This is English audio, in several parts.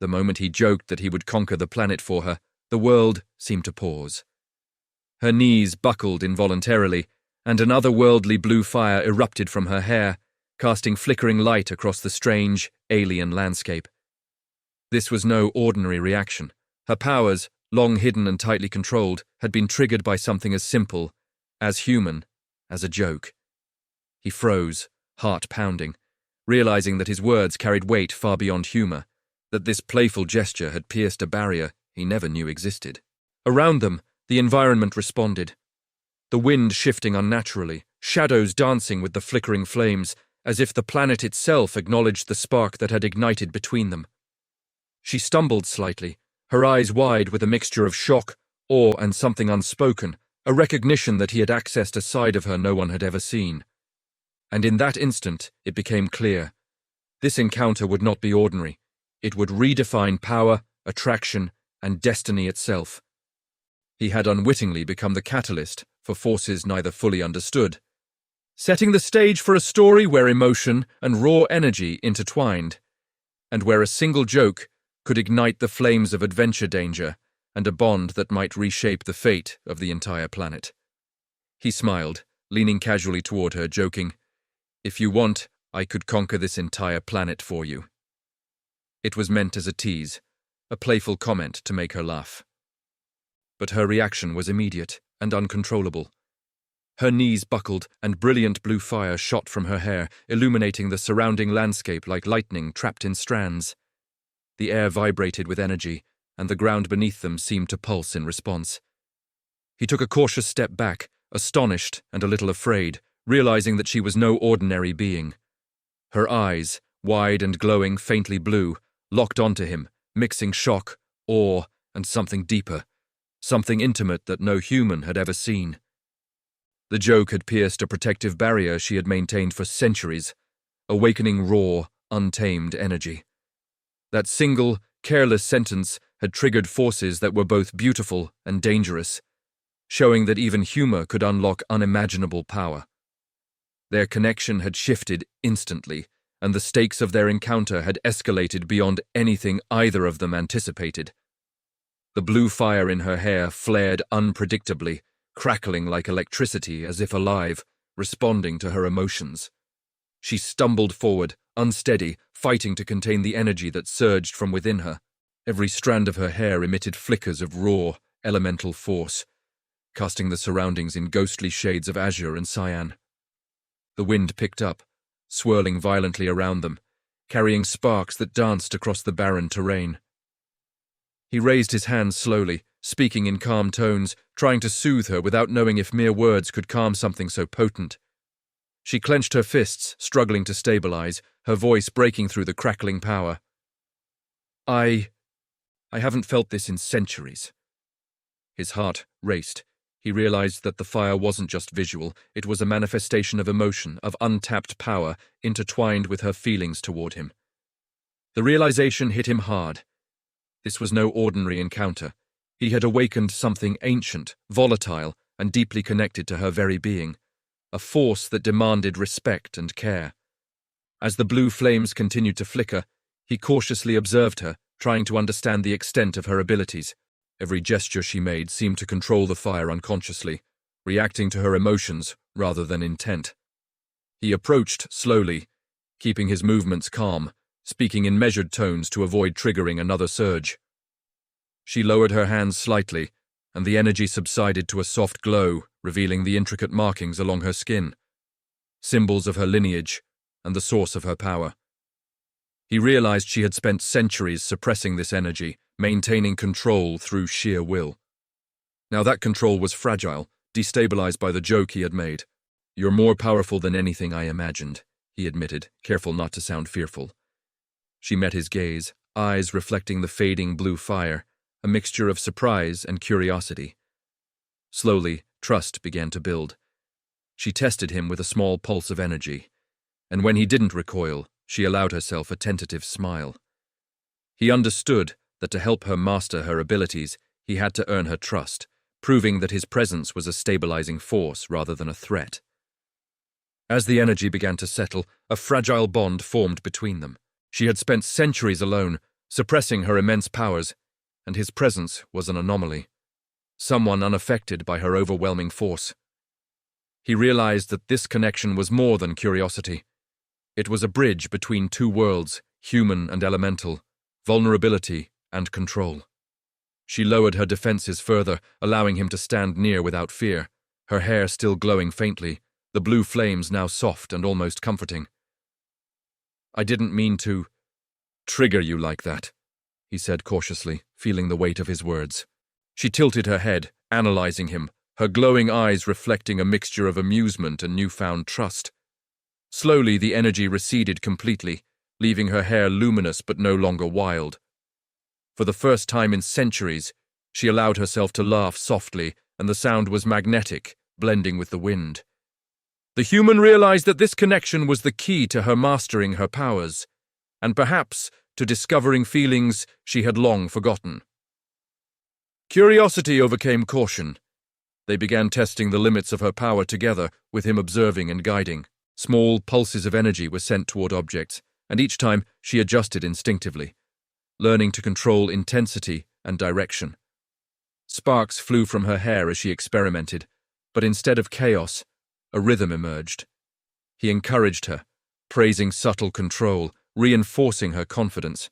The moment he joked that he would conquer the planet for her, the world seemed to pause. Her knees buckled involuntarily, and an otherworldly blue fire erupted from her hair, casting flickering light across the strange, alien landscape. This was no ordinary reaction. Her powers, long hidden and tightly controlled, had been triggered by something as simple, as human, as a joke. He froze, heart pounding, realizing that his words carried weight far beyond humor, that this playful gesture had pierced a barrier he never knew existed. Around them, the environment responded. The wind shifting unnaturally, shadows dancing with the flickering flames, as if the planet itself acknowledged the spark that had ignited between them. She stumbled slightly, her eyes wide with a mixture of shock, awe, and something unspoken, a recognition that he had accessed a side of her no one had ever seen. And in that instant, it became clear. This encounter would not be ordinary. It would redefine power, attraction, and destiny itself. He had unwittingly become the catalyst for forces neither fully understood, setting the stage for a story where emotion and raw energy intertwined, and where a single joke could ignite the flames of adventure danger and a bond that might reshape the fate of the entire planet. He smiled, leaning casually toward her, joking, "If you want, I could conquer this entire planet for you." It was meant as a tease, a playful comment to make her laugh. But her reaction was immediate and uncontrollable. Her knees buckled and brilliant blue fire shot from her hair, illuminating the surrounding landscape like lightning trapped in strands. The air vibrated with energy, and the ground beneath them seemed to pulse in response. He took a cautious step back, astonished and a little afraid, realizing that she was no ordinary being. Her eyes, wide and glowing faintly blue, locked onto him, mixing shock, awe, and something deeper, something intimate that no human had ever seen. The joke had pierced a protective barrier she had maintained for centuries, awakening raw, untamed energy. That single, careless sentence had triggered forces that were both beautiful and dangerous, showing that even humor could unlock unimaginable power. Their connection had shifted instantly, and the stakes of their encounter had escalated beyond anything either of them anticipated. The blue fire in her hair flared unpredictably, crackling like electricity as if alive, responding to her emotions. She stumbled forward, unsteady, fighting to contain the energy that surged from within her. Every strand of her hair emitted flickers of raw, elemental force, casting the surroundings in ghostly shades of azure and cyan. The wind picked up, swirling violently around them, carrying sparks that danced across the barren terrain. He raised his hands slowly, speaking in calm tones, trying to soothe her without knowing if mere words could calm something so potent. She clenched her fists, struggling to stabilize, her voice breaking through the crackling power. I haven't felt this in centuries." His heart raced. He realized that the fire wasn't just visual, it was a manifestation of emotion, of untapped power, intertwined with her feelings toward him. The realization hit him hard. This was no ordinary encounter. He had awakened something ancient, volatile, and deeply connected to her very being, a force that demanded respect and care. As the blue flames continued to flicker, he cautiously observed her, trying to understand the extent of her abilities. Every gesture she made seemed to control the fire unconsciously, reacting to her emotions rather than intent. He approached slowly, keeping his movements calm, speaking in measured tones to avoid triggering another surge. She lowered her hands slightly, and the energy subsided to a soft glow, revealing the intricate markings along her skin, symbols of her lineage and the source of her power. He realized she had spent centuries suppressing this energy, maintaining control through sheer will. Now that control was fragile, destabilized by the joke he had made. "You're more powerful than anything I imagined," he admitted, careful not to sound fearful. She met his gaze, eyes reflecting the fading blue fire, a mixture of surprise and curiosity. Slowly, trust began to build. She tested him with a small pulse of energy, and when he didn't recoil, she allowed herself a tentative smile. He understood that to help her master her abilities, he had to earn her trust, proving that his presence was a stabilizing force rather than a threat. As the energy began to settle, a fragile bond formed between them. She had spent centuries alone, suppressing her immense powers, and his presence was an anomaly, someone unaffected by her overwhelming force. He realized that this connection was more than curiosity. It was a bridge between two worlds, human and elemental, vulnerability and control. She lowered her defenses further, allowing him to stand near without fear, her hair still glowing faintly, the blue flames now soft and almost comforting. "I didn't mean to trigger you like that," he said cautiously, feeling the weight of his words. She tilted her head, analyzing him, her glowing eyes reflecting a mixture of amusement and newfound trust. Slowly, the energy receded completely, leaving her hair luminous but no longer wild. For the first time in centuries, she allowed herself to laugh softly, and the sound was magnetic, blending with the wind. The human realized that this connection was the key to her mastering her powers, and perhaps to discovering feelings she had long forgotten. Curiosity overcame caution. They began testing the limits of her power together, with him observing and guiding. Small pulses of energy were sent toward objects, and each time she adjusted instinctively, learning to control intensity and direction. Sparks flew from her hair as she experimented, but instead of chaos, a rhythm emerged. He encouraged her, praising subtle control, reinforcing her confidence.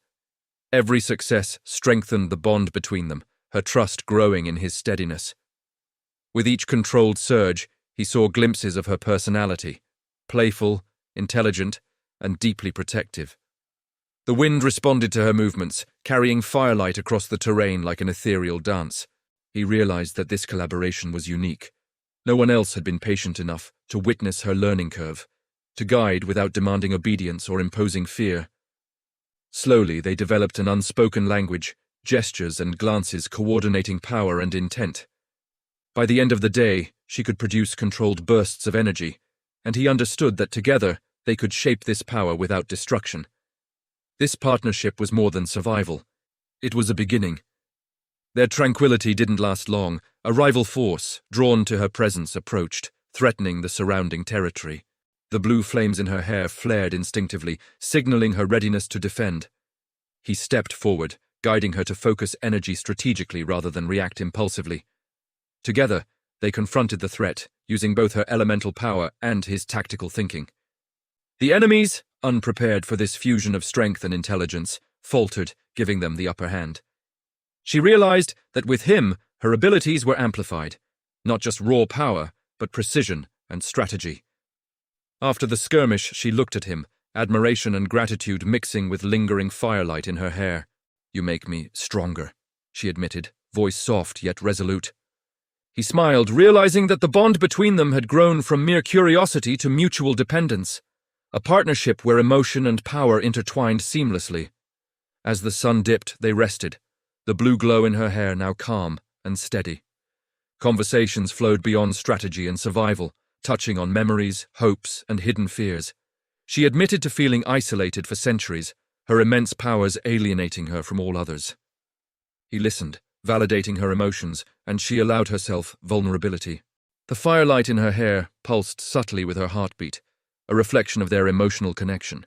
Every success strengthened the bond between them, her trust growing in his steadiness. With each controlled surge, he saw glimpses of her personality, playful, intelligent, and deeply protective. The wind responded to her movements, carrying firelight across the terrain like an ethereal dance. He realized that this collaboration was unique. No one else had been patient enough to witness her learning curve, to guide without demanding obedience or imposing fear. Slowly, they developed an unspoken language, gestures and glances coordinating power and intent. By the end of the day, she could produce controlled bursts of energy, and he understood that together they could shape this power without destruction. This partnership was more than survival. It was a beginning. Their tranquility didn't last long. A rival force, drawn to her presence, approached, threatening the surrounding territory. The blue flames in her hair flared instinctively, signaling her readiness to defend. He stepped forward, guiding her to focus energy strategically rather than react impulsively. Together, they confronted the threat, using both her elemental power and his tactical thinking. The enemies, unprepared for this fusion of strength and intelligence, faltered, giving them the upper hand. She realized that with him, her abilities were amplified, not just raw power, but precision and strategy. After the skirmish, she looked at him, admiration and gratitude mixing with lingering firelight in her hair. "You make me stronger," she admitted, voice soft yet resolute. He smiled, realizing that the bond between them had grown from mere curiosity to mutual dependence, a partnership where emotion and power intertwined seamlessly. As the sun dipped, they rested, the blue glow in her hair now calm and steady. Conversations flowed beyond strategy and survival, touching on memories, hopes, and hidden fears. She admitted to feeling isolated for centuries, her immense powers alienating her from all others. He listened, validating her emotions, and she allowed herself vulnerability. The firelight in her hair pulsed subtly with her heartbeat, a reflection of their emotional connection.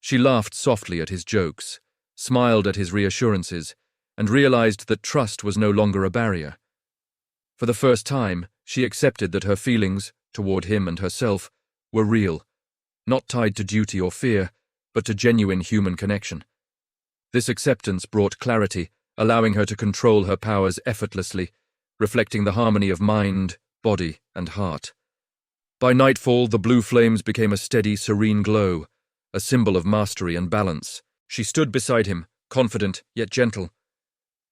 She laughed softly at his jokes, smiled at his reassurances, and realized that trust was no longer a barrier. For the first time, she accepted that her feelings, toward him and herself, were real, not tied to duty or fear, but to genuine human connection. This acceptance brought clarity, allowing her to control her powers effortlessly, reflecting the harmony of mind, body, and heart. By nightfall, the blue flames became a steady, serene glow, a symbol of mastery and balance. She stood beside him, confident yet gentle,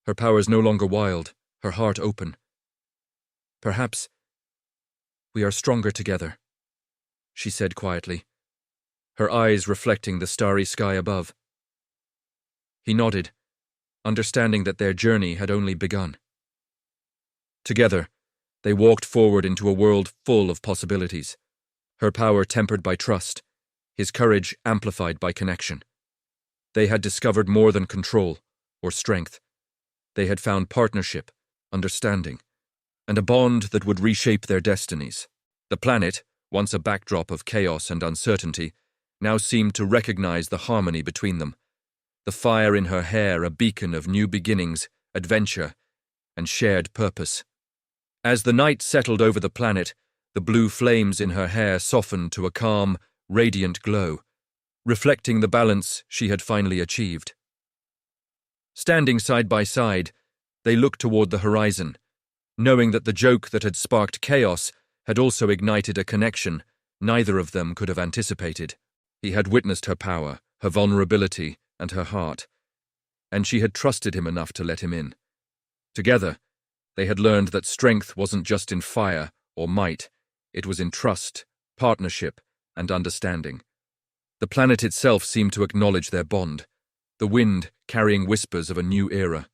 her powers no longer wild, her heart open. "Perhaps we are stronger together," she said quietly, her eyes reflecting the starry sky above. He nodded, understanding that their journey had only begun. Together, they walked forward into a world full of possibilities, her power tempered by trust, his courage amplified by connection. They had discovered more than control or strength. They had found partnership, understanding, and a bond that would reshape their destinies. The planet, once a backdrop of chaos and uncertainty, now seemed to recognize the harmony between them. the fire in her hair a beacon of new beginnings, adventure, and shared purpose. As the night settled over the planet, the blue flames in her hair softened to a calm, radiant glow, reflecting the balance she had finally achieved. Standing side by side, they looked toward the horizon, knowing that the joke that had sparked chaos had also ignited a connection neither of them could have anticipated. He had witnessed her power, her vulnerability, and her heart, and she had trusted him enough to let him in. Together, they had learned that strength wasn't just in fire or might, it was in trust, partnership, and understanding. The planet itself seemed to acknowledge their bond, the wind carrying whispers of a new era.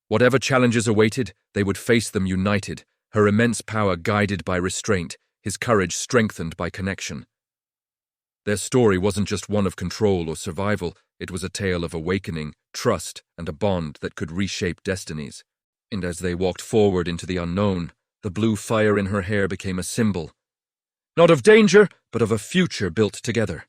Whatever challenges awaited, they would face them united, her immense power guided by restraint, his courage strengthened by connection. Their story wasn't just one of control or survival, it was a tale of awakening, trust, and a bond that could reshape destinies. And as they walked forward into the unknown, the blue fire in her hair became a symbol, not of danger, but of a future built together.